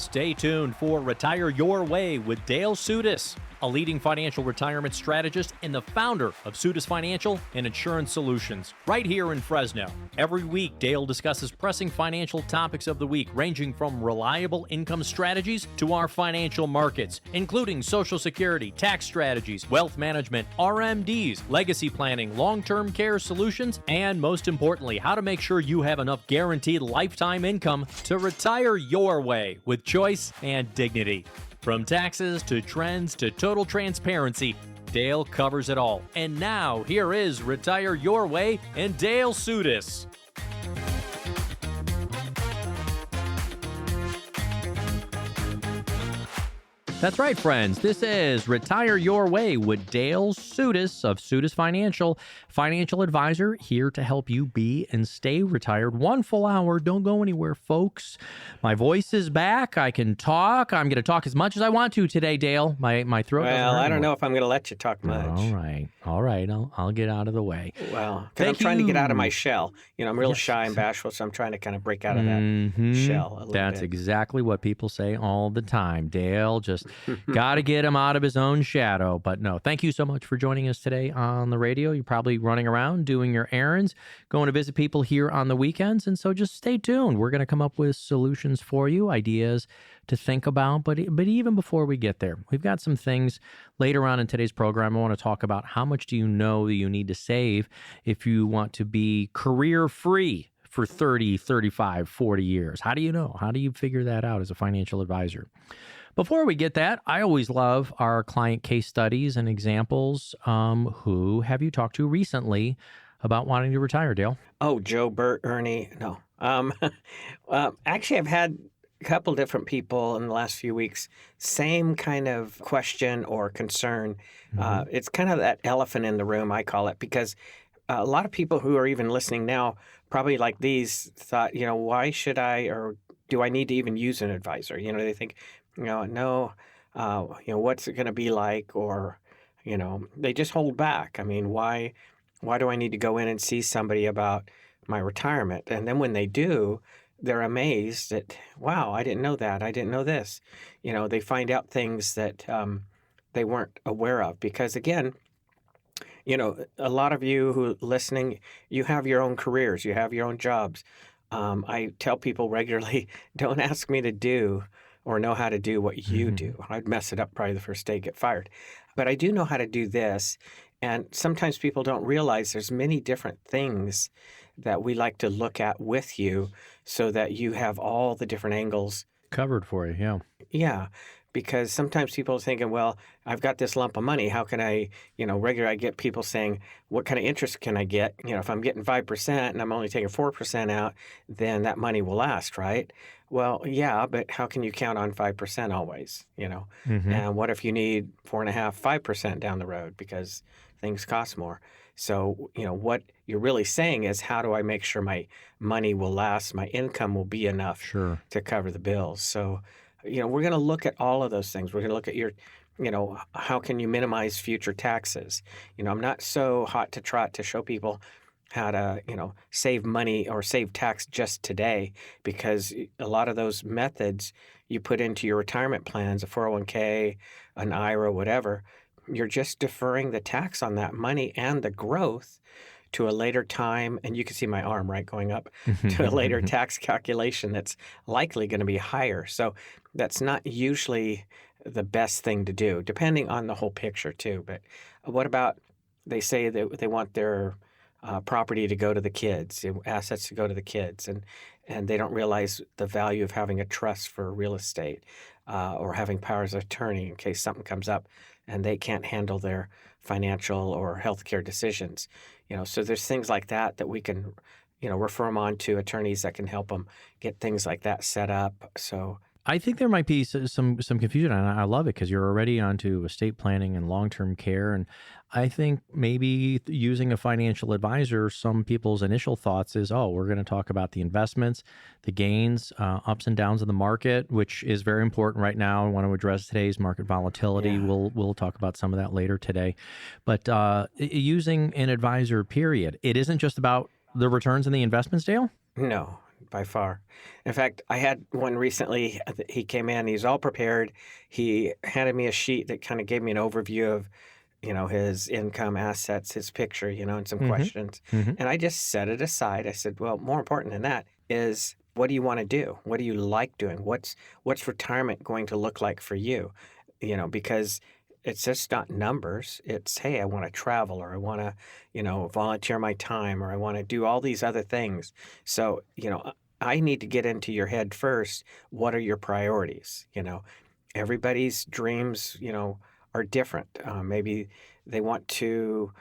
Stay tuned for Retire Your Way with Dale Soutas, a leading financial retirement strategist and the founder of Soutas Financial and Insurance Solutions, right here in Fresno. Every week, Dale discusses pressing financial topics of the week, ranging from reliable income strategies to our financial markets, including Social Security, tax strategies, wealth management, RMDs, legacy planning, long-term care solutions, and most importantly, how to make sure you have enough guaranteed lifetime income to retire your way with choice and dignity. From taxes to trends to total transparency, Dale covers it all. And now, here is Retire Your Way and Dale Soutas. That's right, friends. This is Retire Your Way with Dale Soutas of Soutas Financial, financial advisor, here to help you be and stay retired. 1 full hour. Don't go anywhere, folks. My voice is back. I can talk. I'm going to talk as much as I want to today, Dale. My throat doesn't hurt I don't anymore. know if I'm going to let you talk much. All right. I'll get out of the way. Well, because I'm trying to get out of my shell. You know, I'm real shy and bashful, so I'm trying to kind of break out of that shell a little bit. That's exactly what people say all the time. Dale just got to get him out of his own shadow. But no, thank you so much for joining us today on the radio. You're probably running around doing your errands, going to visit people here on the weekends. And so just stay tuned. We're going to come up with solutions for you, ideas to think about. But even before we get there, we've got some things later on in today's program. I want to talk about how much do you know that you need to save if you want to be career free for 30, 35, 40 years. How do you know? How do you figure that out as a financial advisor? Before we get that, I always love our client case studies and examples. Who have you talked to recently about wanting to retire, Dale? Oh, Joe, Bert, Ernie. No. Actually, I've had a couple different people in the last few weeks, same kind of question or concern. It's kind of that elephant in the room, I call it, because a lot of people who are even listening now, probably like these, thought, why should I, or do I need to even use an advisor? They think, no, what's it going to be like? Or, they just hold back. I mean, why do I need to go in and see somebody about my retirement? And then when they do, they're amazed that, wow, I didn't know that. I didn't know this. They find out things that they weren't aware of because, again, a lot of you who are listening, you have your own careers, you have your own jobs. I tell people regularly, don't ask me to do or know how to do what you do. I'd mess it up probably the first day, get fired. But I do know how to do this. And sometimes people don't realize there's many different things that we like to look at with you so that you have all the different angles covered for you, yeah. Yeah, because sometimes people are thinking, well, I've got this lump of money. How can I, regularly I get people saying, what kind of interest can I get? If I'm getting 5% and I'm only taking 4% out, then that money will last, right? Well, yeah, but how can you count on 5% always, And what if you need 4.5%, 5% down the road because things cost more? So, what you're really saying is, how do I make sure my money will last, my income will be enough to cover the bills? So, we're going to look at all of those things. We're going to look at your, how can you minimize future taxes? I'm not so hot to trot to show people how to, save money or save tax just today, because a lot of those methods you put into your retirement plans, a 401k, an IRA, whatever, you're just deferring the tax on that money and the growth to a later time. And you can see my arm, right, going up to a later tax calculation that's likely going to be higher. So that's not usually the best thing to do, depending on the whole picture too. But what about, they say that they want their property to go to the kids, assets to go to the kids, and they don't realize the value of having a trust for real estate or having powers of attorney in case something comes up and they can't handle their financial or healthcare decisions. So there's things like that we can, refer them on to attorneys that can help them get things like that set up. So I think there might be some confusion, and I love it because you're already onto estate planning and long-term care. And I think maybe using a financial advisor, some people's initial thoughts is, we're going to talk about the investments, the gains, ups and downs of the market, which is very important right now. I want to address today's market volatility. Yeah. We'll talk about some of that later today. But using an advisor, period, it isn't just about the returns and the investments, Dale? No. by far. In fact, I had one recently. He came in, he's all prepared. He handed me a sheet that kind of gave me an overview of, his income, assets, his picture, and some Mm-hmm. questions. Mm-hmm. And I just set it aside. I said, well, more important than that is, what do you want to do? What do you like doing? What's retirement going to look like for you? Because it's just not numbers. It's, hey, I want to travel, or I want to, volunteer my time, or I want to do all these other things. So, I need to get into your head first. What are your priorities? Everybody's dreams, are different. Maybe they want to,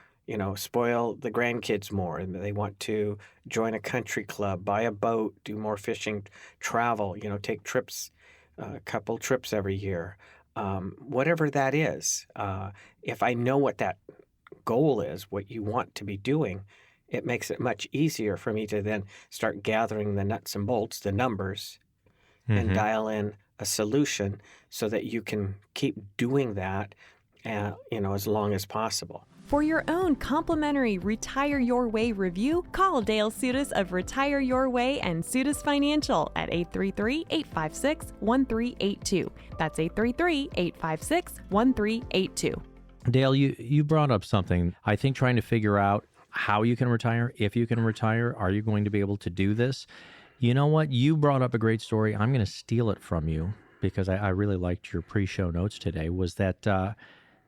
spoil the grandkids more, and they want to join a country club, buy a boat, do more fishing, travel, take trips, a couple trips every year. Whatever that is, if I know what that goal is, what you want to be doing, it makes it much easier for me to then start gathering the nuts and bolts, the numbers, and Mm-hmm. dial in a solution so that you can keep doing that, as long as possible. For your own complimentary Retire Your Way review, call Dale Soutas of Retire Your Way and Soutas Financial at 833-856-1382. That's 833-856-1382. Dale, you brought up something. I think trying to figure out how you can retire, if you can retire, are you going to be able to do this? You know what? You brought up a great story. I'm going to steal it from you because I really liked your pre-show notes today, was that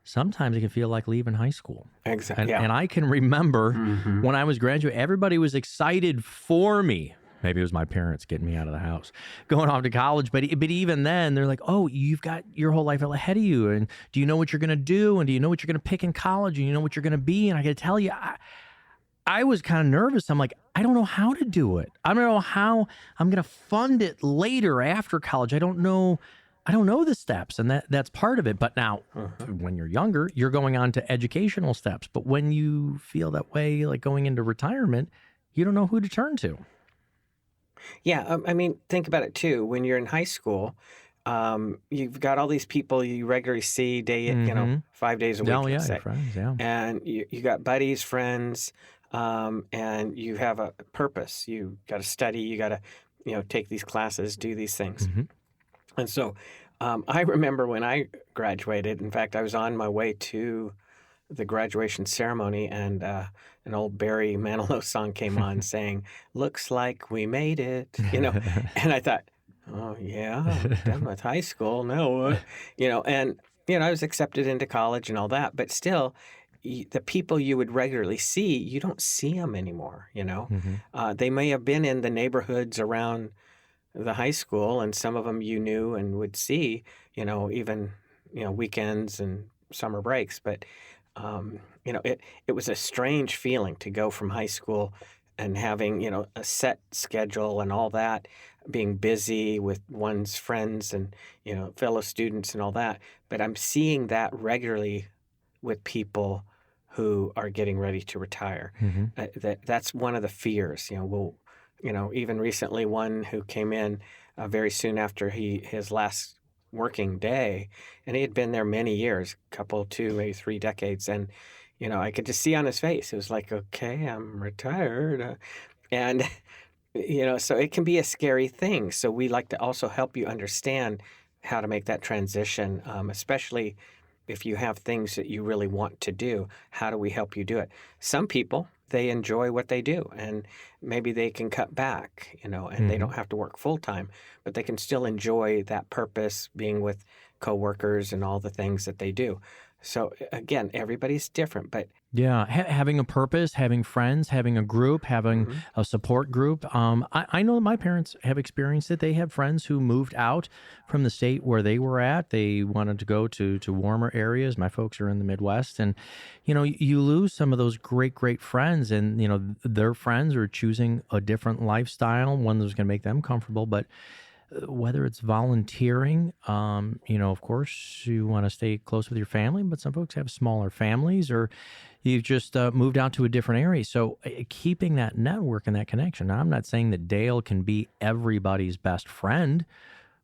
sometimes it can feel like leaving high school. Exactly. And, Yeah. and I can remember when I was graduating, everybody was excited for me. Maybe it was my parents getting me out of the house, going off to college. But even then, they're like, oh, you've got your whole life ahead of you. And do you know what you're going to do? And do you know what you're going to pick in college? And you know what you're going to be? And I got to tell you, I was kind of nervous. I'm like, I don't know how to do it. I don't know how I'm going to fund it later after college. I don't know the steps, and that's part of it. But now, when you're younger, you're going on to educational steps. But when you feel that way, like going into retirement, you don't know who to turn to. Yeah, I mean, think about it too. When you're in high school, you've got all these people you regularly see 5 days a week, Oh, yeah, let's your say. friends, yeah. And you got buddies, friends, and you have a purpose. You got to study. You got to, take these classes, do these things. Mhm. And so I remember when I graduated, in fact, I was on my way to the graduation ceremony, and an old Barry Manilow song came on saying, "Looks like we made it," and I thought, oh, yeah, I'm done with high school. Now what? And, I was accepted into college and all that, but still, the people you would regularly see, you don't see them anymore, Mhm. They may have been in the neighborhoods around the high school, and some of them you knew and would see, even, weekends and summer breaks. But, it was a strange feeling to go from high school and having, a set schedule and all that, being busy with one's friends and, fellow students and all that. But I'm seeing that regularly with people who are getting ready to retire. Mhm. That's one of the fears. Even recently, one who came in very soon after his last working day, and he had been there many years, couple, 2, maybe 3 decades, and I could just see on his face, it was like, okay, I'm retired, and so it can be a scary thing. So we like to also help you understand how to make that transition, especially if you have things that you really want to do. How do we help you do it? Some people, they enjoy what they do, and maybe they can cut back, and they don't have to work full time, but they can still enjoy that purpose, being with coworkers and all the things that they do. So again, everybody's different, but Yeah, having a purpose, having friends, having a group, having a support group. I know my parents have experienced it. They have friends who moved out from the state where they were at. They wanted to go to warmer areas. My folks are in the Midwest, and you lose some of those great friends, and their friends are choosing a different lifestyle, one that's going to make them comfortable, but whether it's volunteering, of course, you want to stay close with your family, but some folks have smaller families, or you've just moved out to a different area. So keeping that network and that connection. Now, I'm not saying that Dale can be everybody's best friend,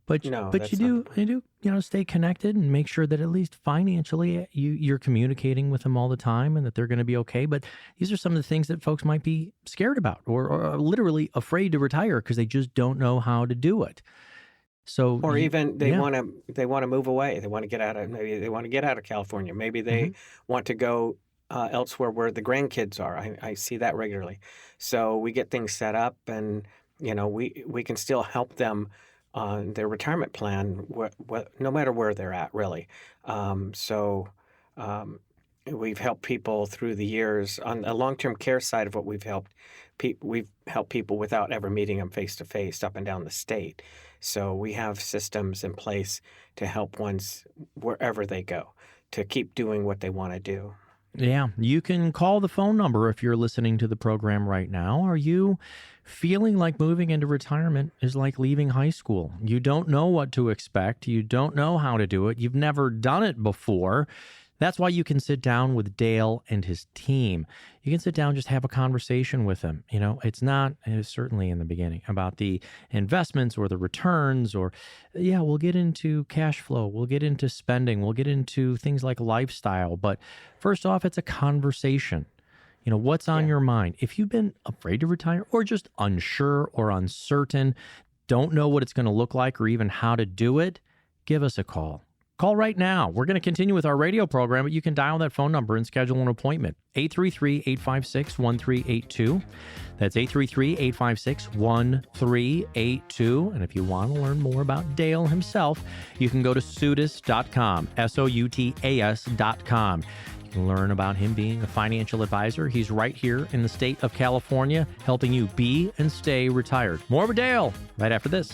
But No, but that's not the plan. you do stay connected and make sure that at least financially you're communicating with them all the time and that they're going to be okay. But these are some of the things that folks might be scared about or are literally afraid to retire because they just don't know how to do it. So Or even yeah. they want to move away. They want to get out of maybe they want to get out of California. Maybe Hmm. they want to go elsewhere where the grandkids are. I see that regularly. So we get things set up, and we can still help them on their retirement plan, no matter where they're at, really. So um, we've helped people through the years on the long-term care side of what we've helped. We've helped people without ever meeting them face to face up and down the state. So we have systems in place to help ones wherever they go to keep doing what they want to do. Yeah, you can call the phone number if you're listening to the program right now. Are you feeling like moving into retirement is like leaving high school? You don't know what to expect. You don't know how to do it. You've never done it before. That's why you can sit down with Dale and his team. You can sit down, just have a conversation with them. It's not certainly in the beginning about the investments or the returns yeah, we'll get into cash flow. We'll get into spending. We'll get into things like lifestyle. But first off, it's a conversation. What's on Yeah. your mind? If you've been afraid to retire or just unsure or uncertain, don't know what it's going to look like or even how to do it, give us a call. Call right now. We're going to continue with our radio program, but you can dial that phone number and schedule an appointment. 833-856-1382. That's 833-856-1382. And if you want to learn more about Dale himself, you can go to Soutas.com, Soutas.com. You can learn about him being a financial advisor. He's right here in the state of California, helping you be and stay retired. More with Dale right after this.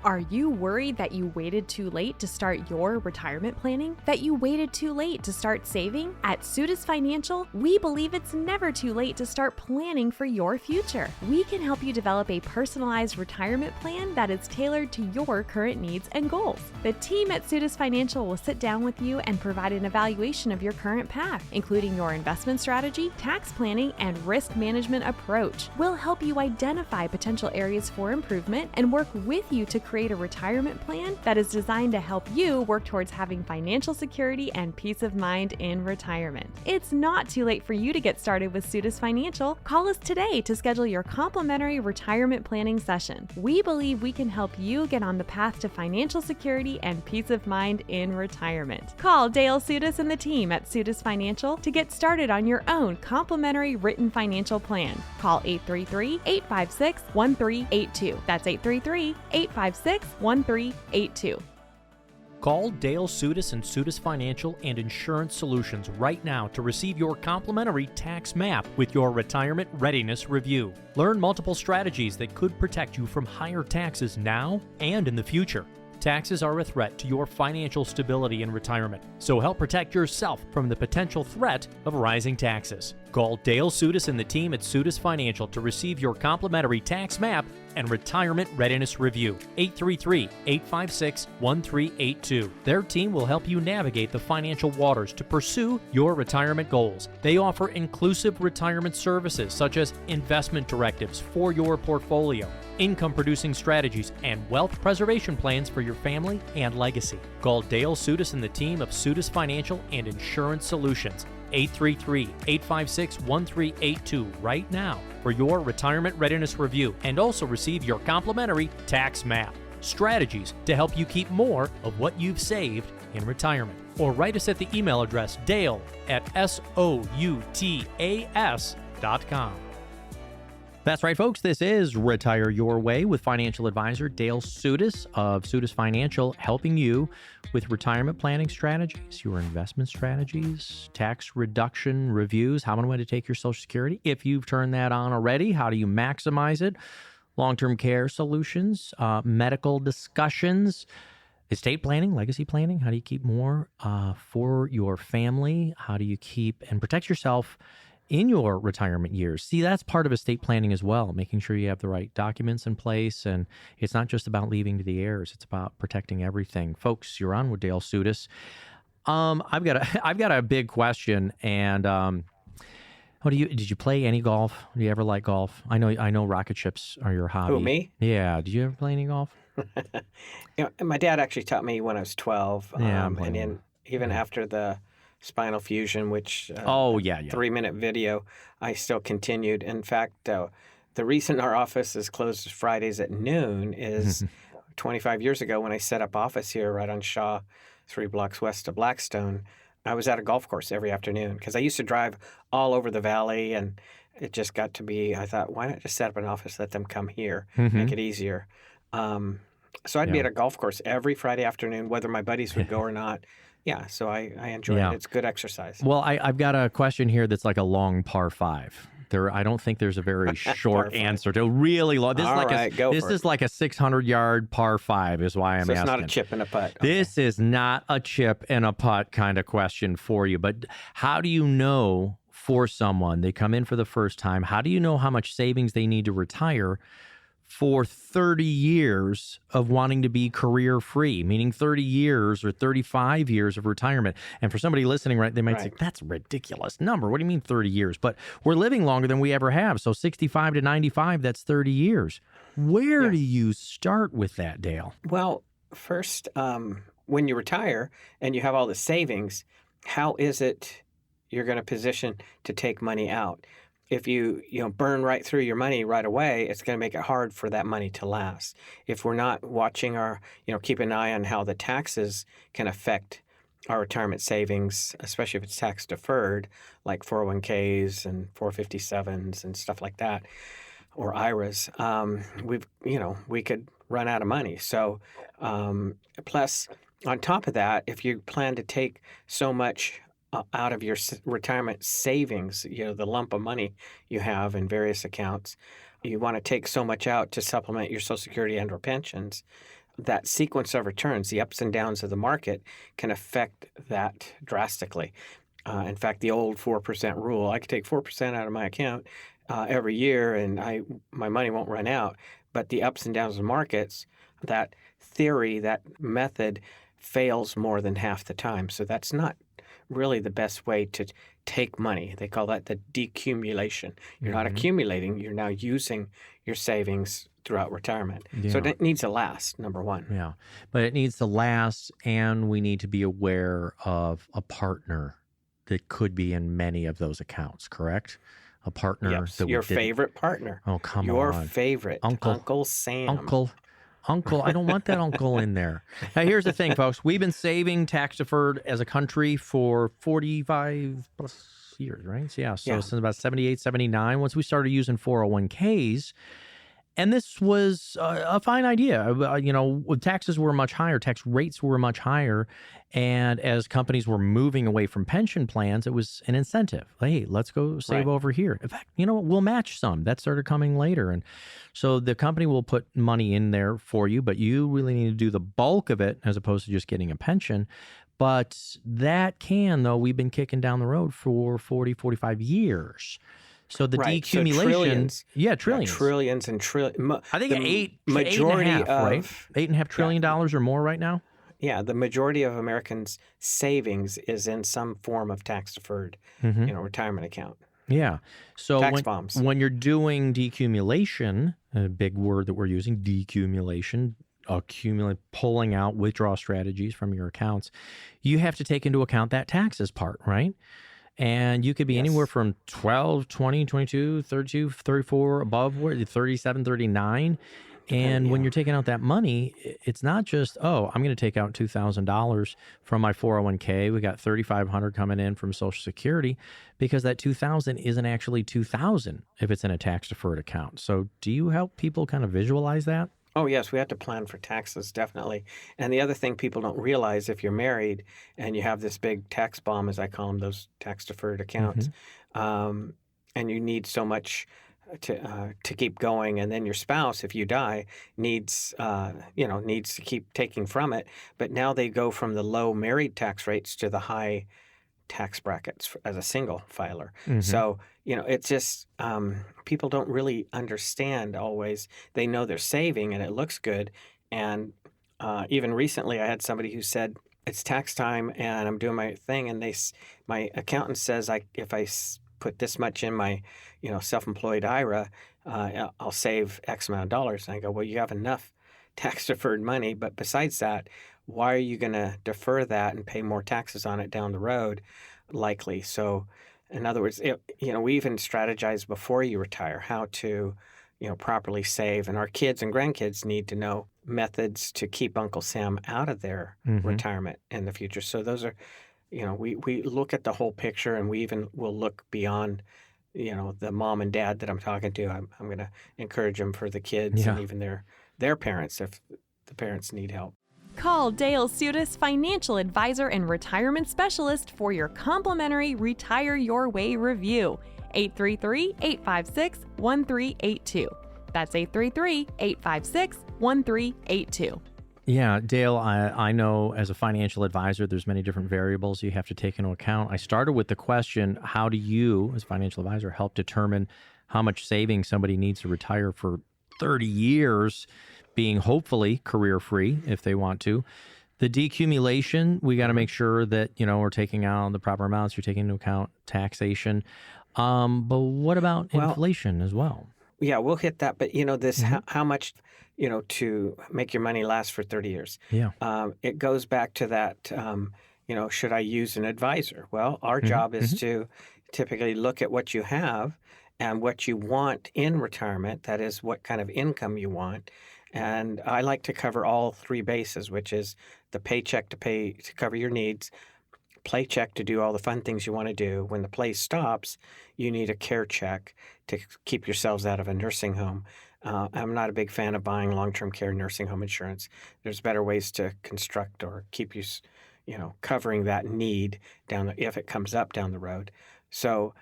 Are you worried that you waited too late to start your retirement planning? That you waited too late to start saving? At Soutas Financial, we believe it's never too late to start planning for your future. We can help you develop a personalized retirement plan that is tailored to your current needs and goals. The team at Soutas Financial will sit down with you and provide an evaluation of your current path, including your investment strategy, tax planning, and risk management approach. We'll help you identify potential areas for improvement and work with you to create a retirement plan that is designed to help you work towards having financial security and peace of mind in retirement. It's not too late for you to get started with Soutas Financial. Call us today to schedule your complimentary retirement planning session. We believe we can help you get on the path to financial security and peace of mind in retirement. Call Dale Soutas and the team at Soutas Financial to get started on your own complimentary written financial plan. Call 833-856-1382. That's 833-856-1382. Call Dale Soutas and Soutas Financial and Insurance Solutions right now to receive your complimentary tax map with your retirement readiness review. Learn multiple strategies that could protect you from higher taxes now and in the future. Taxes are a threat to your financial stability in retirement, so help protect yourself from the potential threat of rising taxes. Call Dale Soutas and the team at Soutas Financial to receive your complimentary tax map and retirement readiness review. 833-856-1382. Their team will help you navigate the financial waters to pursue your retirement goals. They offer inclusive retirement services such as investment directives for your portfolio, income-producing strategies, and wealth preservation plans for your family and legacy. Call Dale Soutas and the team of Soutas Financial and Insurance Solutions. 833-856-1382 right now for your retirement readiness review and also receive your complimentary tax map. Strategies to help you keep more of what you've saved in retirement. Or write us at the email address dale@soutas.com. That's right, folks. This is Retire Your Way with financial advisor Dale Soutas of Soutas Financial, helping you with retirement planning strategies, your investment strategies, tax reduction reviews, how and when to take your Social Security. If you've turned that on already, how do you maximize it? Long-term care solutions, medical discussions, estate planning, legacy planning. How do you keep more for your family? How do you keep and protect yourself in your retirement years? See, that's part of estate planning as well, making sure you have the right documents in place. And it's not just about leaving to the heirs, it's about protecting everything. Folks, you're on with Dale Soutas. I've got a big question, and Did you play any golf? Do you ever like golf? I know rocket ships are your hobby. Who, me? Yeah. Did you ever play any golf? And my dad actually taught me when I was 12. Yeah, I'm And playing then one. even Yeah. after the spinal fusion, which Oh, a yeah. 3-minute video, I still continued. In fact, the reason our office is closed Fridays at noon is 25 years ago when I set up office here right on Shaw, 3 blocks west of Blackstone. I was at a golf course every afternoon because I used to drive all over the valley, and it just got to be, I thought, why not just set up an office, let them come here, make it easier. Um, so I'd be Yeah. at a golf course every Friday afternoon, whether my buddies would go or not. Yeah, so I enjoy Yeah. it. It's good exercise. Well, I've got a question here that's like a long par 5. I don't think there's a very short 5. answer to really long. This All is like right, go this for is it. like a 600-yard par 5 is why I'm So it's asking. not a chip and a putt. Okay. This is not a chip and a putt kind of question for you. But how do you know for someone, they come in for the first time, how do you know how much savings they need to retire for 30 years of wanting to be career free, meaning 30 years or 35 years of retirement? And for somebody listening, right, they might say, that's a ridiculous number. What do you mean 30 years? But we're living longer than we ever have. So 65 to 95, that's 30 years. Where do you start with that, Dale? Well, first, when you retire and you have all the savings, how is it you're going to position to take money out? If you burn right through your money right away, it's going to make it hard for that money to last. If we're not watching keep an eye on how the taxes can affect our retirement savings, especially if it's tax deferred, like 401ks and 457s and stuff like that, or IRAs, we could run out of money. So, plus on top of that, if you plan to take so much out of your retirement savings, the lump of money you have in various accounts, you want to take so much out to supplement your Social Security and or pensions. That sequence of returns, the ups and downs of the market, can affect that drastically. In fact, the old 4% rule, I could take 4% out of my account every year and my money won't run out. But the ups and downs of the markets, that theory, that method fails more than half the time. So that's not really the best way to take money. They call that the decumulation. You're not accumulating, you're now using your savings throughout retirement. So it needs to last, number one. Yeah, but it needs to last, and we need to be aware of a partner that could be in many of those accounts, correct? A partner. Yes, that your favorite partner. Oh, come your on. Your favorite. Uncle Sam. Uncle, I don't want that uncle in there. Now, here's the thing, folks. We've been saving tax deferred as a country for 45 plus years, right? So, since about 78, 79, once we started using 401ks. And this was a fine idea. Taxes were much higher. Tax rates were much higher. And as companies were moving away from pension plans, it was an incentive. Hey, let's go save over here. In fact, we'll match some. That started coming later. And so the company will put money in there for you, but you really need to do the bulk of it as opposed to just getting a pension. But we've been kicking down the road for 40, 45 years. So the decumulation, so trillions. Trillions. Trillions and trillions. I think majority $8.5 of right? $8.5 trillion or more right now. Yeah, the majority of Americans' savings is in some form of tax deferred, retirement account. Yeah. So tax bombs. When you're doing decumulation, a big word that we're using, decumulation, pulling out withdrawal strategies from your accounts, you have to take into account that taxes part, right? And you could be anywhere from 12, 20, 22, 32, 34, above 37, 39. And when you're taking out that money, it's not just, I'm going to take out $2,000 from my 401k. We got $3,500 coming in from Social Security, because that $2,000 isn't actually $2,000 if it's in a tax deferred account. So do you help people kind of visualize that? Oh, yes, we have to plan for taxes, definitely. And the other thing people don't realize, if you're married and you have this big tax bomb, as I call them, those tax-deferred accounts, and you need so much to keep going, and then your spouse, if you die, needs to keep taking from it. But now they go from the low married tax rates to the high tax brackets as a single filer. So, it's just people don't really understand always. They know they're saving and it looks good. And even recently I had somebody who said, it's tax time and I'm doing my thing. And my accountant says if I put this much in my, self-employed IRA, I'll save X amount of dollars. And I go, well, you have enough tax deferred money, but besides that, why are you going to defer that and pay more taxes on it down the road? Likely. So, in other words, we even strategize before you retire how to, properly save. And our kids and grandkids need to know methods to keep Uncle Sam out of their retirement in the future. So those are, we look at the whole picture, and we even will look beyond, the mom and dad that I'm talking to. I'm going to encourage them for the kids and even their parents if the parents need help. Call Dale Soutas, financial advisor and retirement specialist, for your complimentary Retire Your Way review. 833-856-1382. That's 833-856-1382. Yeah, Dale, I know as a financial advisor, there's many different variables you have to take into account. I started with the question, how do you, as a financial advisor, help determine how much savings somebody needs to retire for 30 years, being hopefully career-free if they want to? The decumulation, we got to make sure that, we're taking out the proper amounts. You're taking into account taxation. But what about inflation as well? Yeah, we'll hit that. But, this, how much, to make your money last for 30 years. Yeah. It goes back to that, should I use an advisor? Well, our job is to typically look at what you have and what you want in retirement. That is, what kind of income you want. And I like to cover all three bases, which is the paycheck to cover your needs, playcheck to do all the fun things you want to do. When the play stops, you need a care check to keep yourselves out of a nursing home. I'm not a big fan of buying long-term care nursing home insurance. There's better ways to construct or keep you, covering that need if it comes up down the road. So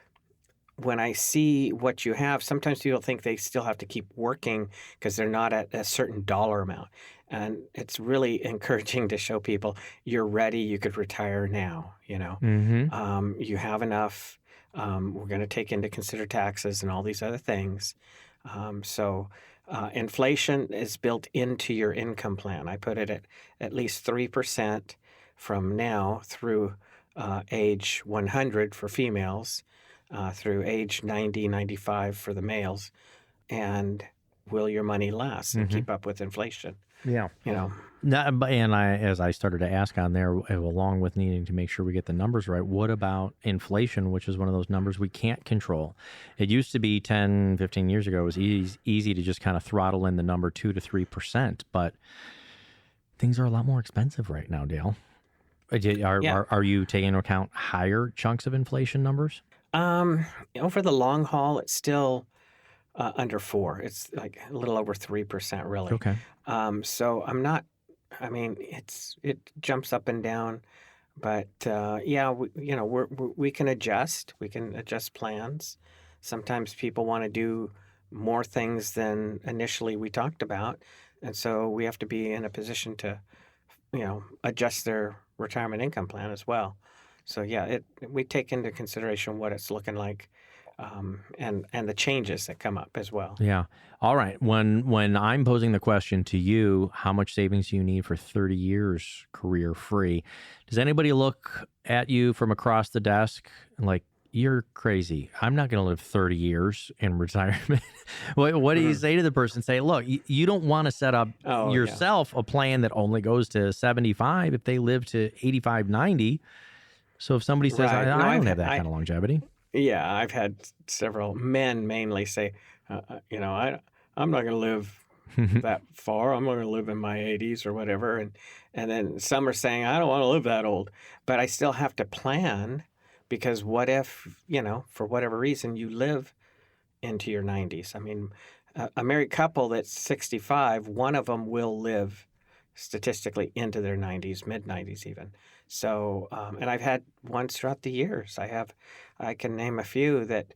when I see what you have, sometimes people think they still have to keep working because they're not at a certain dollar amount. And it's really encouraging to show people you're ready. You could retire now. You have enough. We're going to take into consider taxes and all these other things. So inflation is built into your income plan. I put it at least 3% from now through age 100 for females, through age 90, 95 for the males. And will your money last and keep up with inflation? Yeah. And as I started to ask on there, along with needing to make sure we get the numbers right, what about inflation, which is one of those numbers we can't control? It used to be 10, 15 years ago, it was easy to just kind of throttle in the number 2 to 3%, but things are a lot more expensive right now, Dale. Are you taking into account higher chunks of inflation numbers? Over the long haul, it's still under 4. It's like a little over 3%, really. Okay. So I'm not. I mean, it jumps up and down, but we can adjust. We can adjust plans. Sometimes people want to do more things than initially we talked about, and so we have to be in a position to, adjust their retirement income plan as well. So we take into consideration what it's looking like, and the changes that come up as well. Yeah. All right. When I'm posing the question to you, how much savings do you need for 30 years career free? Does anybody look at you from across the desk like, you're crazy? I'm not going to live 30 years in retirement. What do you say to the person? Say, look, you don't want to set up yourself a plan that only goes to 75 if they live to 85, 90. So if somebody says, I don't have that kind of longevity. Yeah, I've had several men mainly say, I'm not going to live that far. I'm going to live in my 80s or whatever. And then some are saying, I don't want to live that old. But I still have to plan, because what if, for whatever reason, you live into your 90s? I mean, a married couple that's 65, one of them will live statistically into their 90s, mid-90s even. So, and I've had ones throughout the years. I can name a few that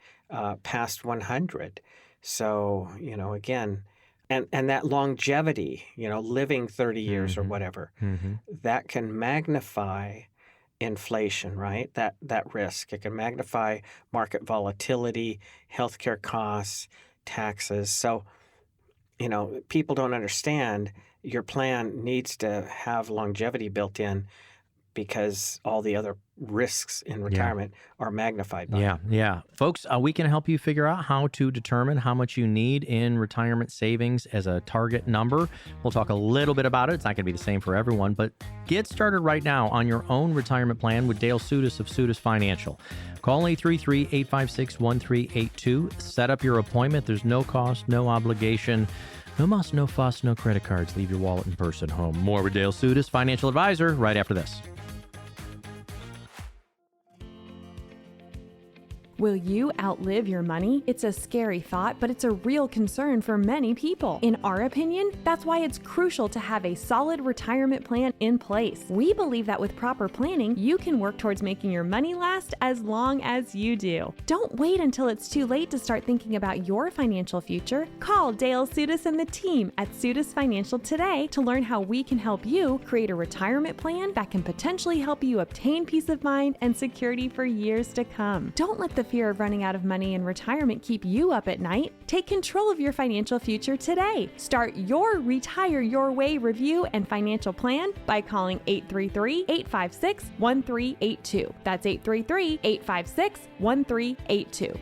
passed 100. So, again, and that longevity, living 30 years or whatever, that can magnify inflation, right? That risk. It can magnify market volatility, healthcare costs, taxes. So, people don't understand your plan needs to have longevity built in. because all the other risks in retirement are magnified by it. Yeah. Folks, we can help you figure out how to determine how much you need in retirement savings as a target number. We'll talk a little bit about it. It's not going to be the same for everyone, but get started right now on your own retirement plan with Dale Soutas of Soutas Financial. Call 833-856-1382. Set up your appointment. There's no cost, no obligation. No muss, no fuss, no credit cards. Leave your wallet and purse at home. More with Dale Soutas, financial advisor, right after this. Will you outlive your money? It's a scary thought, but it's a real concern for many people. In our opinion, that's why it's crucial to have a solid retirement plan in place. We believe that with proper planning, you can work towards making your money last as long as you do. Don't wait until it's too late to start thinking about your financial future. Call Dale Soutas and the team at Soutas Financial today to learn how we can help you create a retirement plan that can potentially help you obtain peace of mind and security for years to come. Don't let the fear of running out of money in retirement keep you up at night. Take control of your financial future today. Start your Retire Your Way review and financial plan by calling 833-856-1382. That's 833-856-1382.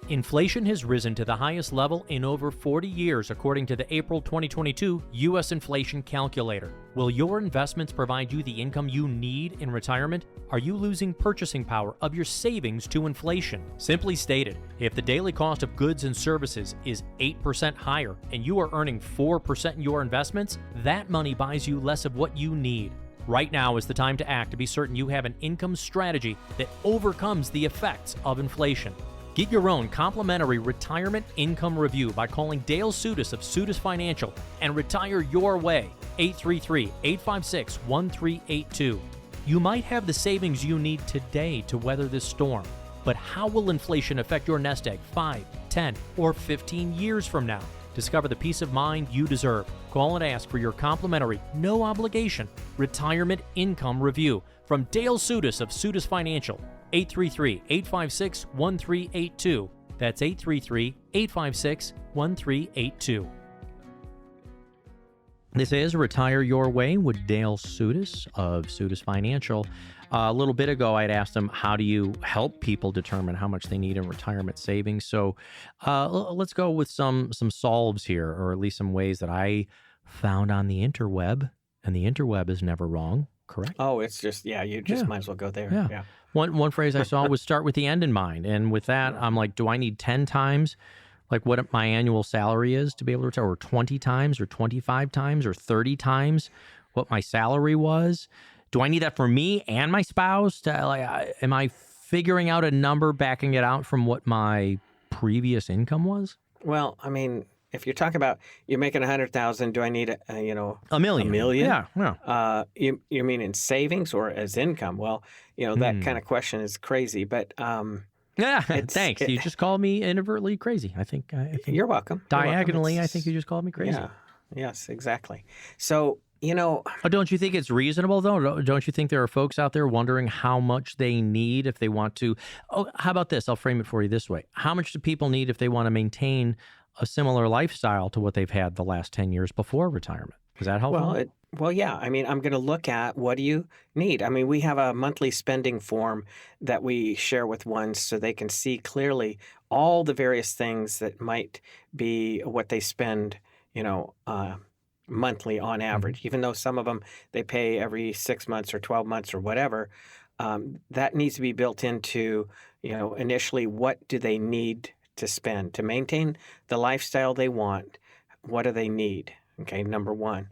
Inflation has risen to the highest level in over 40 years, according to the April 2022 U.S. Inflation Calculator. Will your investments provide you the income you need in retirement? Are you losing purchasing power of your savings to inflation? Simply stated, if the daily cost of goods and services is 8% higher and you are earning 4% in your investments, that money buys you less of what you need. Right now is the time to act to be certain you have an income strategy that overcomes the effects of inflation. Get your own complimentary retirement income review by calling Dale Soutas of Soutas Financial and retire your way. 833-856-1382. You might have the savings you need today to weather this storm, but how will inflation affect your nest egg 5, 10, or 15 years from now? Discover the peace of mind you deserve. Call and ask for your complimentary, no obligation retirement income review from Dale Soutas of Soutas Financial. 833-856-1382. That's 833-856-1382. This is Retire Your Way with Dale Soutas of Soutas Financial. A little bit ago, I'd asked him, how do you help people determine how much they need in retirement savings? So let's go with some solves here, or at least some ways that I found on the interweb. And the interweb is never wrong, correct? Oh, it's just, you just might as well go there. Yeah. One phrase I saw was start with the end in mind. And with that, I'm like, do I need 10 times like what my annual salary is to be able to retire, or 20 times or 25 times or 30 times what my salary was? Do I need that for me and my spouse? Am I figuring out a number, backing it out from what my previous income was? Well, I mean, if you're talking about you're making 100,000, do I need a million? A million? Yeah. You mean in savings or as income? Well, that kind of question is crazy, but thanks. You just called me inadvertently crazy. I think you're welcome. Diagonally, I think you just called me crazy. Yeah. Yes, exactly. So, don't you think it's reasonable, though? Don't you think there are folks out there wondering how much they need if they want to? Oh, how about this? I'll frame it for you this way. How much do people need if they want to maintain a similar lifestyle to what they've had the last 10 years before retirement? Is that helpful? Well, yeah. I mean, I'm going to look at what do you need? I mean, we have a monthly spending form that we share with ones so they can see clearly all the various things that might be what they spend, monthly on average, even though some of them they pay every 6 months or 12 months or whatever. That needs to be built into, initially, what do they need to spend to maintain the lifestyle they want? What do they need? Okay, number one.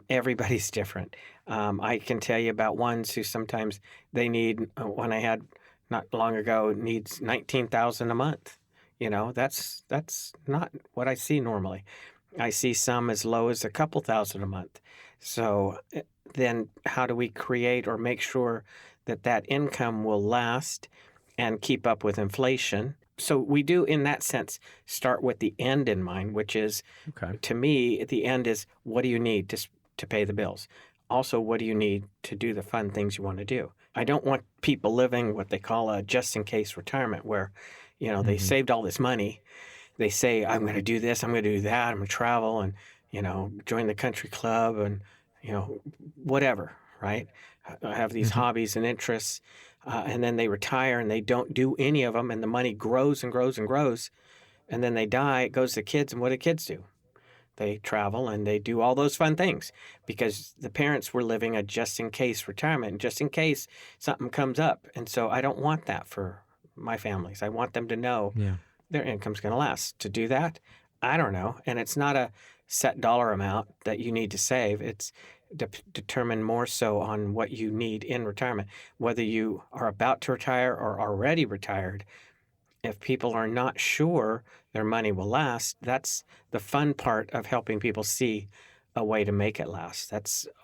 Everybody's different. I can tell you about ones who sometimes they need, one I had not long ago, needs $19,000 a month. That's not what I see normally. I see some as low as a couple thousand a month. So then how do we create or make sure that income will last and keep up with inflation? So we do, in that sense, start with the end in mind, which is, to me, the end is what do you need to pay the bills? Also, what do you need to do the fun things you want to do? I don't want people living what they call a just-in-case retirement where, they saved all this money. They say, I'm going to do this, I'm going to do that, I'm going to travel and, join the country club and, whatever, right? Have these Hmm. hobbies and interests, and then they retire and they don't do any of them, and the money grows and grows and grows, and then they die. It goes to kids, and what do kids do? They travel and they do all those fun things because the parents were living a just in case retirement, and just in case something comes up. And so I don't want that for my families. I want them to know Yeah. their income's going to last. To do that, I don't know. And it's not a set dollar amount that you need to save. It's determined more so on what you need in retirement, whether you are about to retire or already retired. If people are not sure their money will last, that's the fun part of helping people see a way to make it last.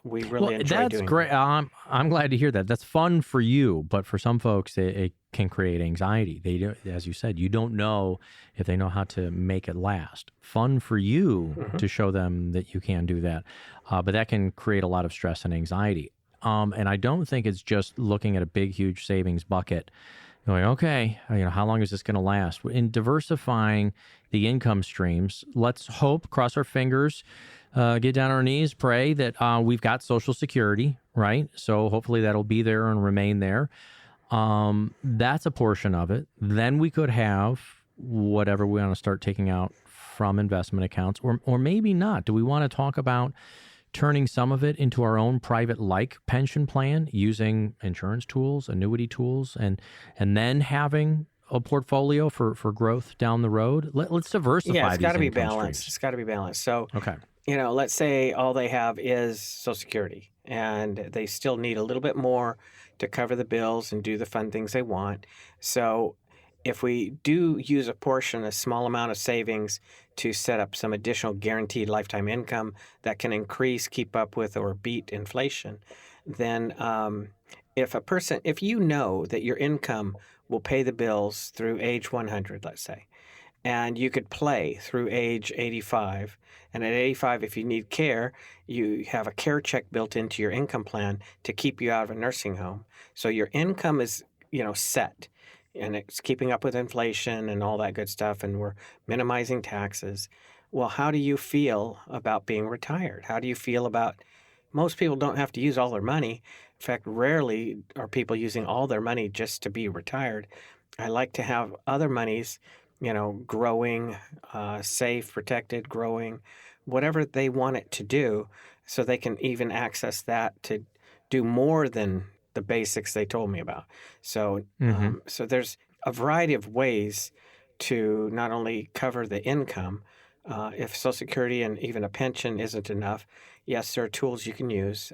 We Well, really enjoy that's doing great. that. I'm glad to hear that. That's fun for you, but for some folks, it can create anxiety. They do, as you said, you don't know if they know how to make it last. Fun for you Hmm. to show them that you can do that, but that can create a lot of stress and anxiety. And I don't think it's just looking at a big, huge savings bucket, going, okay, how long is this going to last? In diversifying the income streams, let's hope, cross our fingers, get down on our knees, pray that we've got Social Security, right? So hopefully that'll be there and remain there. That's a portion of it. Then we could have whatever we want to start taking out from investment accounts, or maybe not. Do we want to talk about turning some of it into our own private pension plan using insurance tools, annuity tools, and then having a portfolio for growth down the road? Let's Yeah, diversify it's these got to be income balanced. streams. It's got to be balanced. So, Okay. let's say all they have is Social Security and they still need a little bit more to cover the bills and do the fun things they want. So, if we do use a small amount of savings to set up some additional guaranteed lifetime income that can increase, keep up with, or beat inflation, then if you know that your income will pay the bills through age 100, let's say, and you could play through age 85. And at 85, if you need care, you have a care check built into your income plan to keep you out of a nursing home. So your income is, set, and it's keeping up with inflation and all that good stuff, and we're minimizing taxes. Well, how do you feel about being retired? How do you feel about most people don't have to use all their money. In fact, rarely are people using all their money just to be retired. I like to have other monies, growing, safe, protected, growing, whatever they want it to do, so they can even access that to do more than the basics they told me about. So, Mm-hmm. so there's a variety of ways to not only cover the income. If Social Security and even a pension isn't enough, yes, there are tools you can use.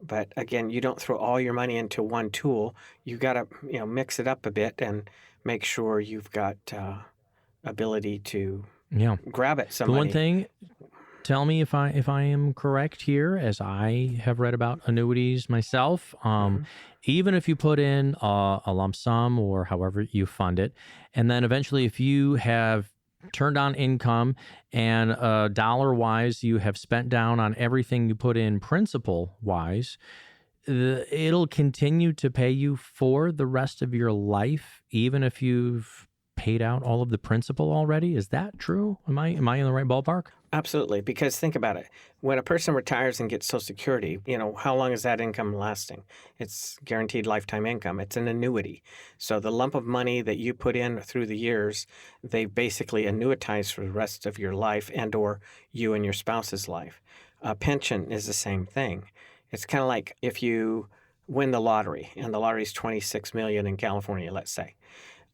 But again, you don't throw all your money into one tool. You got to, mix it up a bit and make sure you've got ability to Yeah. grab at some The one money. thing, tell me if I am correct here, as I have read about annuities myself. Mhm. Even if you put in a lump sum or however you fund it, and then eventually if you have turned on income and dollar wise you have spent down on everything you put in principal wise, it'll continue to pay you for the rest of your life, even if you've paid out all of the principal already. Is that true? Am I in the right ballpark? Absolutely, because think about it. When a person retires and gets Social Security, how long is that income lasting? It's guaranteed lifetime income. It's an annuity. So the lump of money that you put in through the years, they basically annuitize for the rest of your life and or you and your spouse's life. A pension is the same thing. It's kind of like if you win the lottery, and the lottery is 26 million in California, let's say.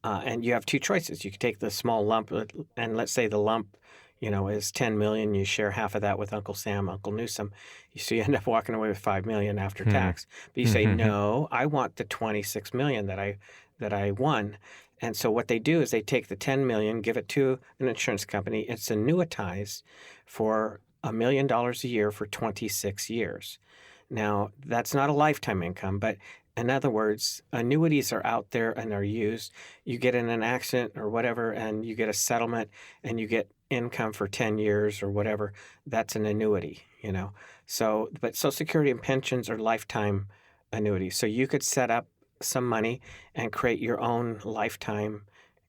And you have two choices. You could take the small lump, and let's say the lump, is 10 million. You share half of that with Uncle Sam, Uncle Newsom. So you end up walking away with 5 million after Hmm. tax. But you say, Mhm. no, I want the 26 million that I won. And so what they do is they take the 10 million, give it to an insurance company. It's annuitized for $1 million a year for 26 years. Now, that's not a lifetime income, but in other words, annuities are out there and are used. You get in an accident or whatever, and you get a settlement, and you get income for 10 years or whatever. That's an annuity, So, but Social Security and pensions are lifetime annuities. So you could set up some money and create your own lifetime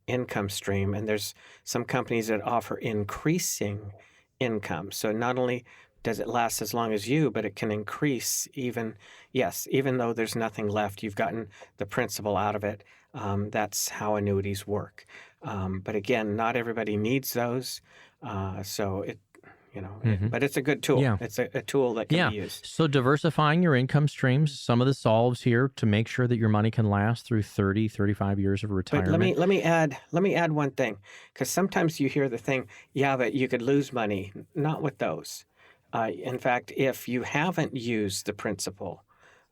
income stream. And there's some companies that offer increasing income. So not only does it last as long as you, but it can increase even though there's nothing left, you've gotten the principal out of it. That's how annuities work. But again, not everybody needs those. So it, but it's a good tool. Yeah. It's a tool that can be used. So diversifying your income streams, some of the solves here to make sure that your money can last through 30, 35 years of retirement. But let me add one thing, because sometimes you hear the thing, yeah, but you could lose money. Not with those. In fact, if you haven't used the principal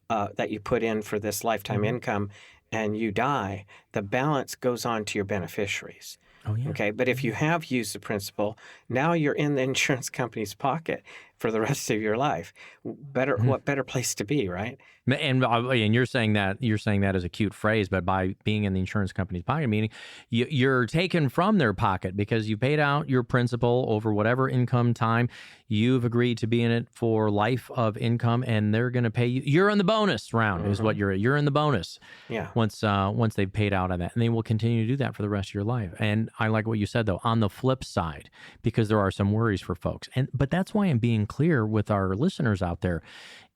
that you put in for this lifetime income and you die, the balance goes on to your beneficiaries. Oh, yeah. Okay, but if you have used the principal, now you're in the insurance company's pocket for the rest of your life. What better place to be, right? And you're saying that as a cute phrase, but by being in the insurance company's pocket, meaning you're taken from their pocket because you paid out your principal over whatever income time. You've agreed to be in it for life of income, and they're going to pay you. You're in the bonus round, is what you're in the bonus. Yeah. Once they've paid out on that, and they will continue to do that for the rest of your life. And I like what you said though. On the flip side, because there are some worries for folks, but that's why I'm being clear with our listeners out there.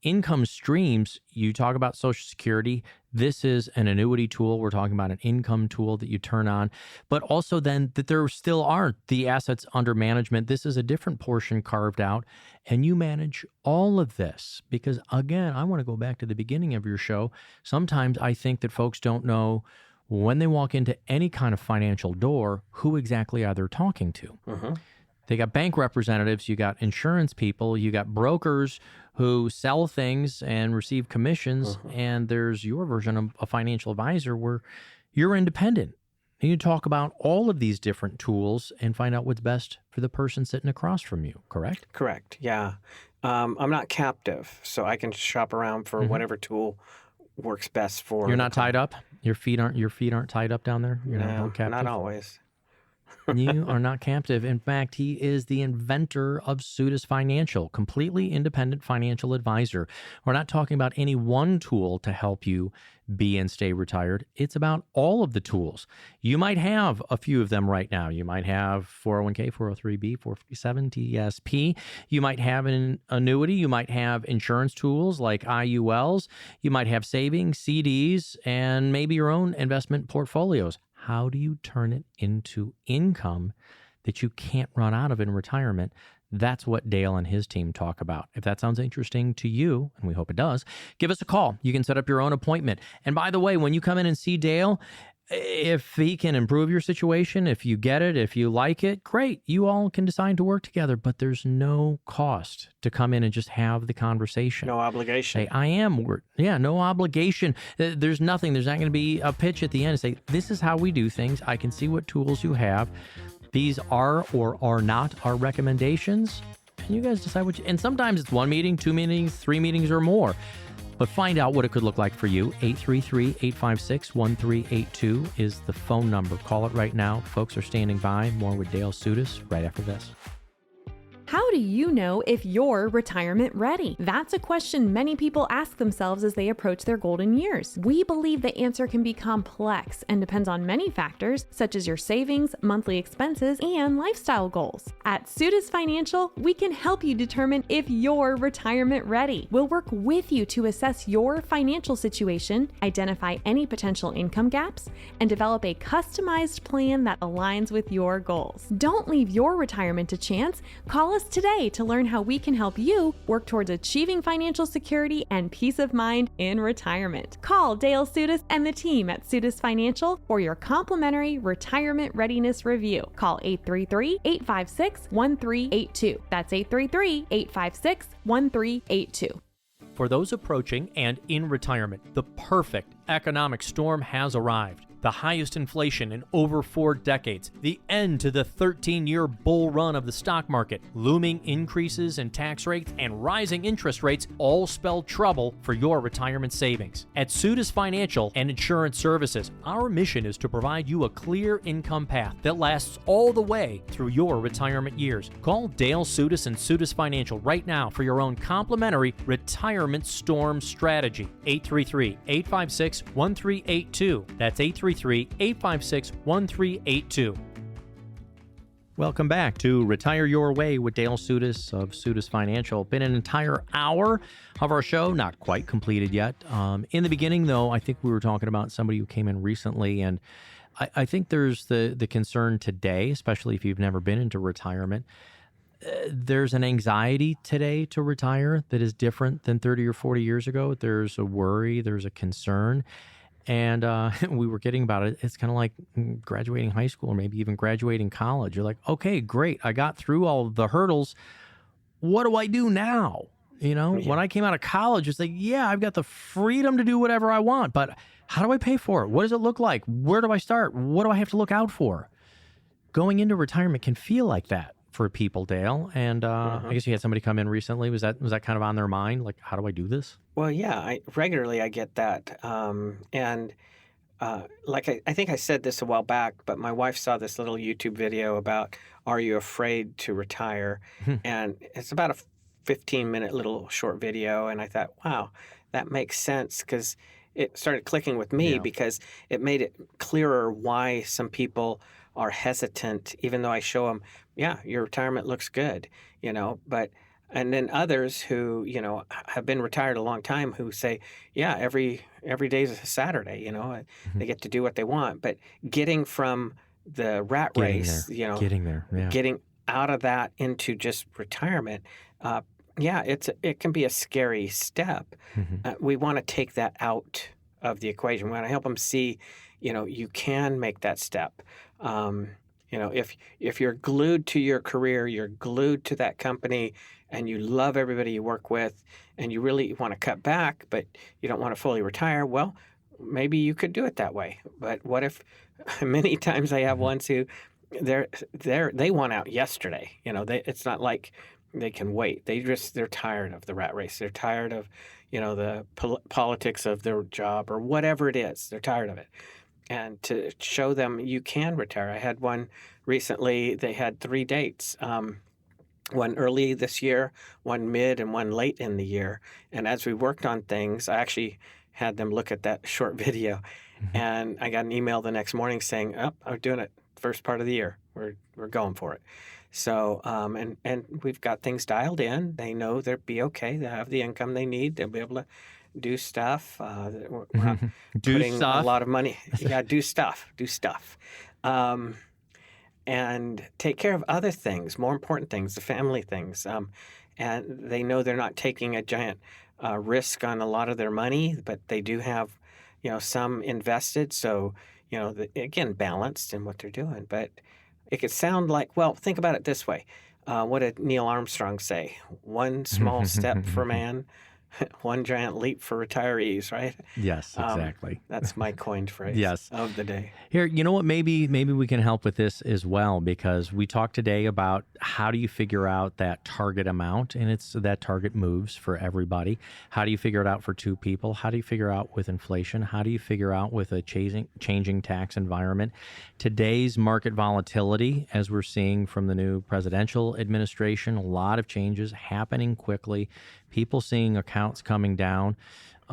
Income streams, you talk about Social Security. This is an annuity tool. We're talking about an income tool that you turn on, but also then that there still are the assets under management. This is a different portion carved out, and you manage all of this because, again, I want to go back to the beginning of your show. Sometimes I think that folks don't know when they walk into any kind of financial door, who exactly are they talking to? They got bank representatives, you got insurance people, you got brokers who sell things and receive commissions, and there's your version of a financial advisor where you're independent. And you talk about all of these different tools and find out what's best for the person sitting across from you, correct? Correct, yeah. I'm not captive, so I can shop around for whatever tool works best for. You're not tied up? Your feet aren't tied up down there? You're not captive? Not always. You are not captive. In fact, he is the inventor of Soutas Financial, completely independent financial advisor. We're not talking about any one tool to help you be and stay retired. It's about all of the tools. You might have a few of them right now. You might have 401k, 403b, 457, TSP. You might have an annuity. You might have insurance tools like IULs. You might have savings, CDs, and maybe your own investment portfolios. How do you turn it into income that you can't run out of in retirement? That's what Dale and his team talk about. If that sounds interesting to you, and we hope it does, give us a call. You can set up your own appointment. And by the way, when you come in and see Dale, if he can improve your situation, if you get it, if you like it, great. You all can decide to work together, but there's no cost to come in and just have the conversation. No obligation. Say, no obligation. There's nothing. There's not going to be a pitch at the end and say, this is how we do things. I can see what tools you have. These are or are not our recommendations. And you guys decide and sometimes it's 1 meeting, 2 meetings, 3 meetings or more. But find out what it could look like for you. 833-856-1382 is the phone number. Call it right now. Folks are standing by. More with Dale Soutas right after this. How do you know if you're retirement ready? That's a question many people ask themselves as they approach their golden years. We believe the answer can be complex and depends on many factors, such as your savings, monthly expenses, and lifestyle goals. At Soutas Financial, we can help you determine if you're retirement ready. We'll work with you to assess your financial situation, identify any potential income gaps, and develop a customized plan that aligns with your goals. Don't leave your retirement to chance. Call us today to learn how we can help you work towards achieving financial security and peace of mind in retirement. Call Dale Soutas and the team at Soutas Financial for your complimentary retirement readiness review. Call 833-856-1382. That's 833-856-1382. For those approaching and in retirement, the perfect economic storm has arrived. The highest inflation in over 4 decades, the end to the 13-year bull run of the stock market, looming increases in tax rates, and rising interest rates all spell trouble for your retirement savings. At Soutas Financial and Insurance Services, our mission is to provide you a clear income path that lasts all the way through your retirement years. Call Dale Soutas and Soutas Financial right now for your own complimentary retirement storm strategy. 833-856-1382. That's 833-856-1382. Welcome back to Retire Your Way with Dale Soutas of Soutas Financial. Been an entire hour of our show, not quite completed yet. In the beginning, though, I think we were talking about somebody who came in recently, and I think there's the concern today, especially if you've never been into retirement. There's an anxiety today to retire that is different than 30 or 40 years ago. There's a worry, there's a concern. And we were getting about it. It's kind of like graduating high school or maybe even graduating college. You're like, okay, great. I got through all of the hurdles. What do I do now? You know, when I came out of college, it's like, yeah, I've got the freedom to do whatever I want, but how do I pay for it? What does it look like? Where do I start? What do I have to look out for? Going into retirement can feel like that for people, Dale. And I guess you had somebody come in recently. Was that kind of on their mind? Like, how do I do this? Well, yeah, regularly I get that. Like I think I said this a while back, but my wife saw this little YouTube video about, are you afraid to retire? And it's about a 15-minute little short video. And I thought, wow, that makes sense, because it started clicking with me because it made it clearer why some people are hesitant, even though I show them, yeah, your retirement looks good, you know, but and then others who, you know, have been retired a long time who say, yeah, every day is a Saturday, you know, they get to do what they want. But getting from the rat race, you know, getting out of that into just retirement, it can be a scary step. We want to take that out of the equation. We want to help them see, you know, you can make that step. You know, if you're glued to your career, you're glued to that company, and you love everybody you work with, and you really want to cut back, but you don't want to fully retire, well, maybe you could do it that way. But what if many times I have ones who they want out yesterday. You know, it's not like they can wait. They're tired of the rat race. They're tired of, you know, the politics of their job or whatever it is. They're tired of it. And to show them you can retire. I had one recently. They had 3 dates. One early this year, one mid, and one late in the year. And as we worked on things, I actually had them look at that short video. And I got an email the next morning saying, oh, I'm doing it first part of the year. We're going for it. So, and we've got things dialed in. They know they'll be okay. They have the income they need. They'll be able to do stuff. We're not putting a lot of money. Yeah, do stuff. And take care of other things, more important things, the family things. And they know they're not taking a giant risk on a lot of their money, but they do have, you know, some invested. So, you know, again, balanced in what they're doing. But it could sound like, well, think about it this way. What did Neil Armstrong say? One small step for man, one giant leap for retirees, right? Yes, exactly. That's my coined phrase of the day. Here, you know what? Maybe we can help with this as well, because we talked today about how do you figure out that target amount, and it's that target moves for everybody. How do you figure it out for 2 people? How do you figure out with inflation? How do you figure out with a changing tax environment? Today's market volatility, as we're seeing from the new presidential administration, a lot of changes happening quickly. People seeing accounts coming down.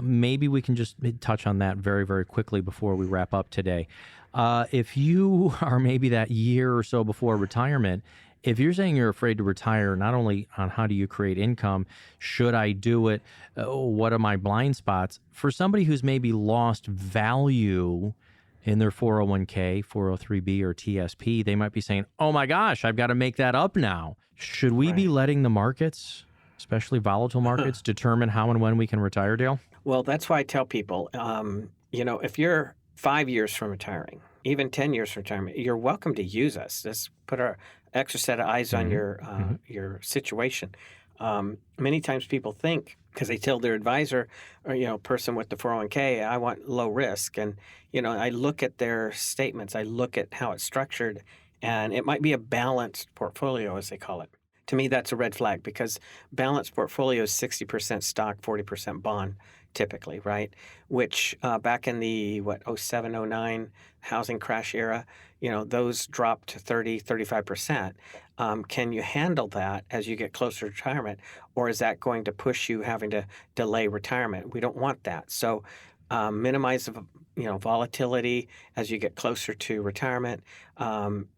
Maybe we can just touch on that very, very quickly before we wrap up today. If you are maybe that year or so before retirement, if you're saying you're afraid to retire, not only on how do you create income, should I do it, what are my blind spots? For somebody who's maybe lost value in their 401k, 403b, or TSP, they might be saying, oh my gosh, I've got to make that up now. Should we be letting the markets, especially volatile markets, determine how and when we can retire, Dale? Well, that's why I tell people, you know, if you're 5 years from retiring, even 10 years from retirement, you're welcome to use us. Just put our extra set of eyes on your situation. Many times people think, because they tell their advisor or, you know, person with the 401k, I want low risk. And, you know, I look at their statements. I look at how it's structured, and it might be a balanced portfolio, as they call it. To me, that's a red flag, because balanced portfolio is 60% stock, 40% bond, typically, right? Which back in the, 07, 09 housing crash era, you know, those dropped to 30, 35%. Can you handle that as you get closer to retirement, or is that going to push you having to delay retirement? We don't want that. So minimize the volatility as you get closer to retirement.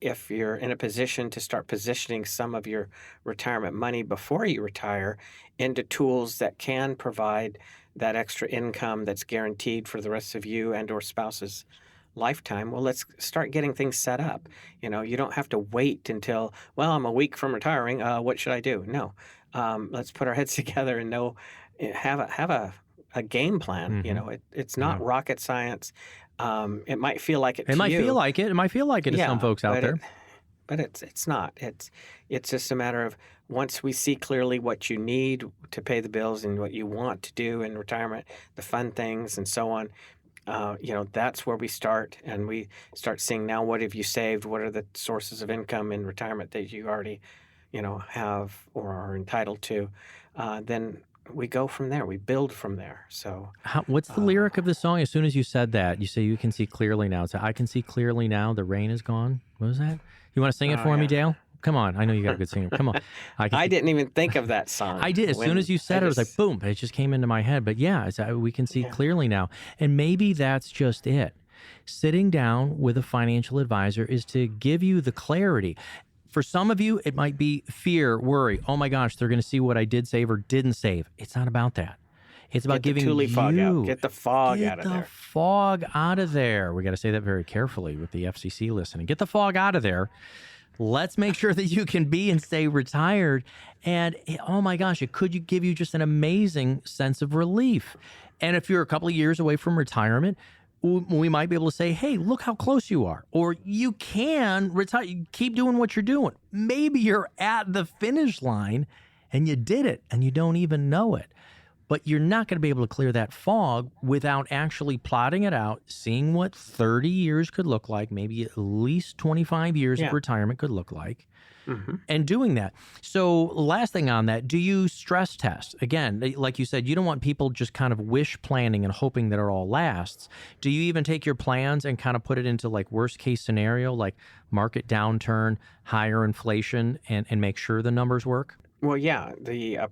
If you're in a position to start positioning some of your retirement money before you retire into tools that can provide that extra income that's guaranteed for the rest of you and or spouse's lifetime, well, let's start getting things set up. You don't have to wait until, well, I'm a week from retiring. What should I do? No. Let's put our heads together and have a game plan. It's not Yeah. rocket science. It might feel like it It to might you. feel like it. It might feel like it to some folks out but there. it's not. It's just a matter of, once we see clearly what you need to pay the bills and what you want to do in retirement, the fun things and so on. That's where we start, and we start seeing, now what have you saved? What are the sources of income in retirement that you already, have or are entitled to? Then we go from there. We build from there. So, What's the lyric of the song? As soon as you said that, you say you can see clearly now. So I can see clearly now. The rain is gone. What was that? You want to sing it for me, yeah. Dale? Come on. I know you got a good singer. Come on. I didn't even think of that song. I did. As soon as you said it, I was like, boom, it just came into my head. But yeah, we can see clearly now. And maybe that's just it. Sitting down with a financial advisor is to give you the clarity. For some of you, it might be fear, worry. Oh my gosh, they're going to see what I did save or didn't save. It's not about that. It's about giving you... fog out. Get the fog out of there. Get the fog out of there. We got to say that very carefully with the FCC listening. Get the fog out of there. Let's make sure that you can be and stay retired. And oh my gosh, it could give you just an amazing sense of relief. And if you're a couple of years away from retirement, we might be able to say, hey, look how close you are. Or you can retire, keep doing what you're doing. Maybe you're at the finish line and you did it and you don't even know it. But you're not going to be able to clear that fog without actually plotting it out, seeing what 30 years could look like, maybe at least 25 years of retirement could look like, and doing that. So last thing on that, do you stress test? Again, like you said, you don't want people just kind of wish planning and hoping that it all lasts. Do you even take your plans and kind of put it into like worst case scenario, like market downturn, higher inflation, and make sure the numbers work? Well, yeah, the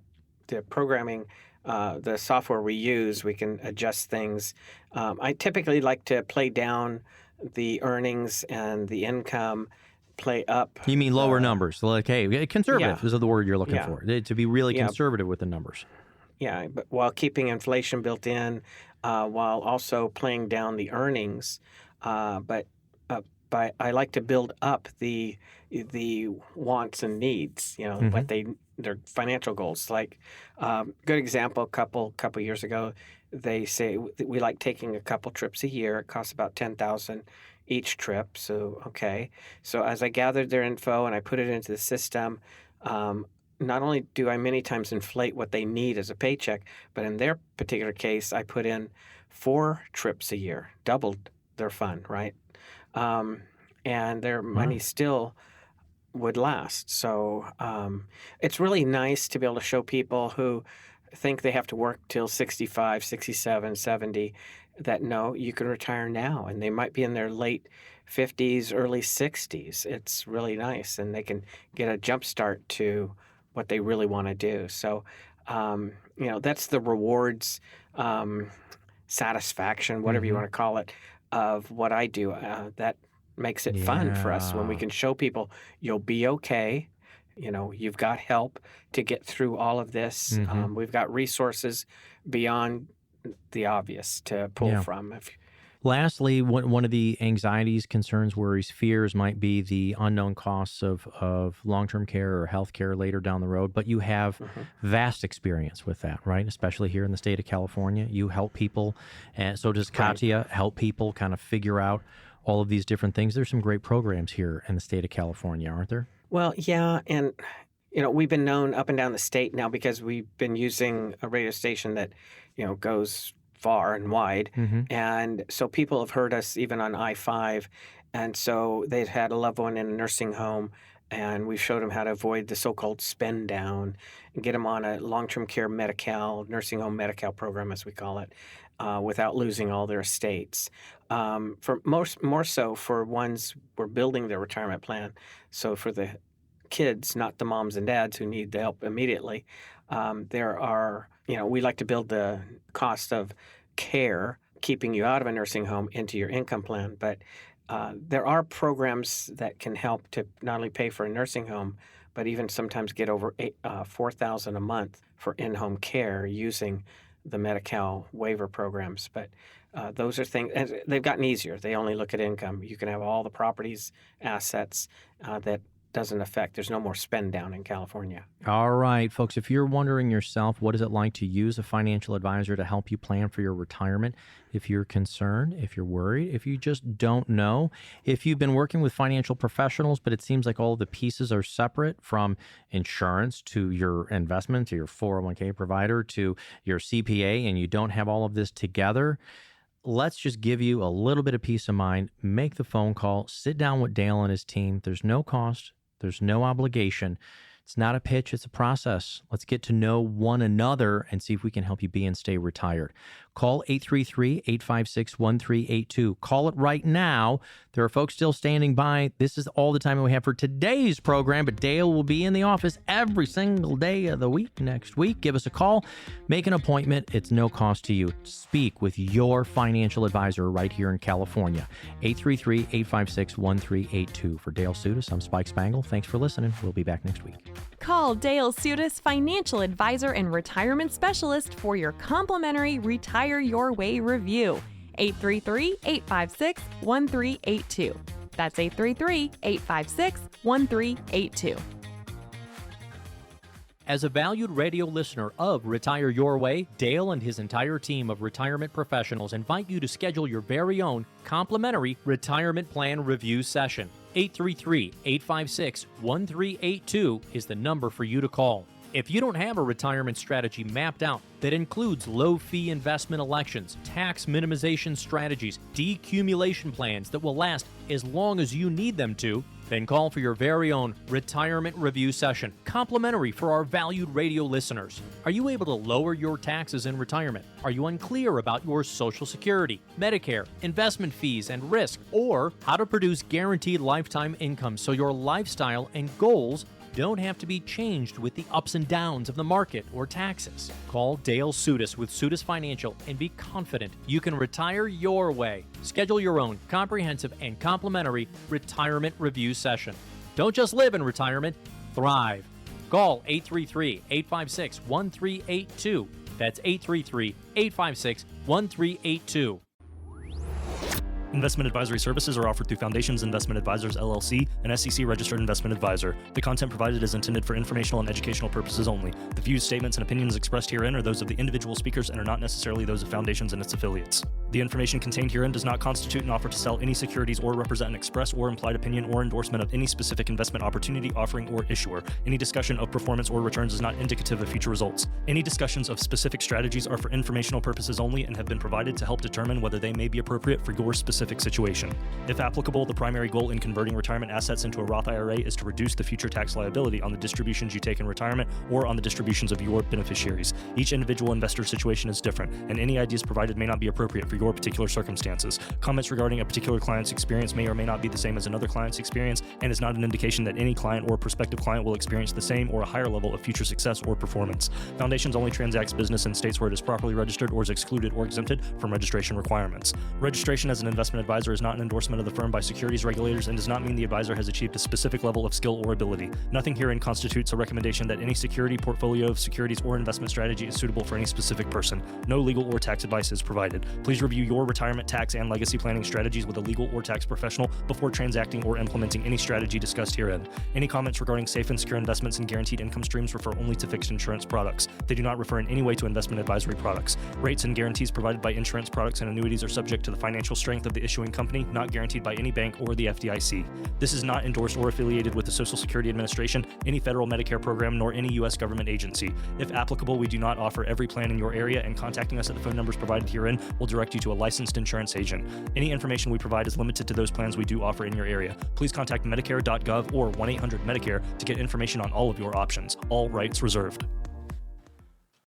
programming, the software we use, we can adjust things. I typically like to play down the earnings and the income, play up. You mean lower numbers? Like, hey, conservative is the word you're looking for. To be really conservative with the numbers. Yeah, but while keeping inflation built in, while also playing down the earnings, but I like to build up the wants and needs. What their financial goals. Like, good example, a couple years ago, they say we like taking a couple trips a year. It costs about $10,000 each trip. So okay. So as I gathered their info and I put it into the system, not only do I many times inflate what they need as a paycheck, but in their particular case, I put in 4 trips a year, doubled their fund, right? And their money still would last. So it's really nice to be able to show people who think they have to work till 65, 67, 70, that no, you can retire now. And they might be in their late 50s, early 60s. It's really nice. And they can get a jump start to what they really want to do. So, that's the rewards, satisfaction, whatever you want to call it, of what I do. That makes it fun for us when we can show people you'll be okay. You've got help to get through all of this. We've got resources beyond the obvious to pull from. Lastly, one of the anxieties, concerns, worries, fears might be the unknown costs of long-term care or health care later down the road. But you have vast experience with that, right? Especially here in the state of California. You help people, and so does Katya help people kind of figure out all of these different things. There's some great programs here in the state of California, aren't there? Well, yeah, and we've been known up and down the state now because we've been using a radio station that goes far and wide, and so people have heard us even on I-5, and so they've had a loved one in a nursing home, and we showed them how to avoid the so-called spend down and get them on a long-term care Medi-Cal, nursing home Medi-Cal program, as we call it, without losing all their estates. For more so for ones we're building their retirement plan. So for the kids, not the moms and dads who need the help immediately, there are, we like to build the cost of care keeping you out of a nursing home into your income plan. But there are programs that can help to not only pay for a nursing home, but even sometimes get over $4,000 a month for in-home care using the Medi-Cal waiver programs. But those are things, and they've gotten easier. They only look at income. You can have all the properties, assets that doesn't affect. There's no more spend down in California. All right, folks, if you're wondering yourself, what is it like to use a financial advisor to help you plan for your retirement? If you're concerned, if you're worried, if you just don't know, if you've been working with financial professionals, but it seems like all of the pieces are separate, from insurance to your investment, to your 401k provider, to your CPA, and you don't have all of this together, let's just give you a little bit of peace of mind. Make the phone call, sit down with Dale and his team. There's no cost. There's no obligation. It's not a pitch. It's a process. Let's get to know one another and see if we can help you be and stay retired. Call 833-856-1382. Call it right now. There are folks still standing by. This is all the time we have for today's program, but Dale will be in the office every single day of the week next week. Give us a call. Make an appointment. It's no cost to you. Speak with your financial advisor right here in California. 833-856-1382. For Dale Soutas, I'm Spike Spangle. Thanks for listening. We'll be back next week. Call Dale Soutas, financial advisor and retirement specialist, for your complimentary Retire Your Way review. 833-856-1382. That's 833-856-1382. As a valued radio listener of Retire Your Way, Dale and his entire team of retirement professionals invite you to schedule your very own complimentary retirement plan review session. 833-856-1382 is the number for you to call. If you don't have a retirement strategy mapped out that includes low-fee investment elections, tax minimization strategies, decumulation plans that will last as long as you need them to, then call for your very own retirement review session, complimentary for our valued radio listeners. Are you able to lower your taxes in retirement? Are you unclear about your Social Security, Medicare, investment fees and risk, or how to produce guaranteed lifetime income so your lifestyle and goals don't have to be changed with the ups and downs of the market or taxes? Call Dale Soutas with Soutas Financial and be confident you can retire your way. Schedule your own comprehensive and complimentary retirement review session. Don't just live in retirement, thrive. Call 833-856-1382. That's 833-856-1382. Investment advisory services are offered through Foundations Investment Advisors, LLC, an SEC-registered investment advisor. The content provided is intended for informational and educational purposes only. The views, statements, and opinions expressed herein are those of the individual speakers and are not necessarily those of Foundations and its affiliates. The information contained herein does not constitute an offer to sell any securities or represent an express or implied opinion or endorsement of any specific investment opportunity, offering, or issuer. Any discussion of performance or returns is not indicative of future results. Any discussions of specific strategies are for informational purposes only and have been provided to help determine whether they may be appropriate for your specific situation. If applicable, the primary goal in converting retirement assets into a Roth IRA is to reduce the future tax liability on the distributions you take in retirement or on the distributions of your beneficiaries. Each individual investor's situation is different, and any ideas provided may not be appropriate for your particular circumstances. Comments regarding a particular client's experience may or may not be the same as another client's experience, and is not an indication that any client or prospective client will experience the same or a higher level of future success or performance. Foundations only transacts business in states where it is properly registered or is excluded or exempted from registration requirements. Registration as an investment advisor is not an endorsement of the firm by securities regulators and does not mean the advisor has achieved a specific level of skill or ability. Nothing herein constitutes a recommendation that any security, portfolio of securities, or investment strategy is suitable for any specific person. No legal or tax advice is provided. Please review your retirement, tax, and legacy planning strategies with a legal or tax professional before transacting or implementing any strategy discussed herein. Any comments regarding safe and secure investments and guaranteed income streams refer only to fixed insurance products. They do not refer in any way to investment advisory products. Rates and guarantees provided by insurance products and annuities are subject to the financial strength of the issuing company, not guaranteed by any bank or the FDIC. This is not endorsed or affiliated with the Social Security Administration, any federal Medicare program, nor any U.S. government agency. If applicable, we do not offer every plan in your area, and contacting us at the phone numbers provided herein will direct you to a licensed insurance agent. Any information we provide is limited to those plans we do offer in your area. Please contact Medicare.gov or 1-800-MEDICARE to get information on all of your options. All rights reserved.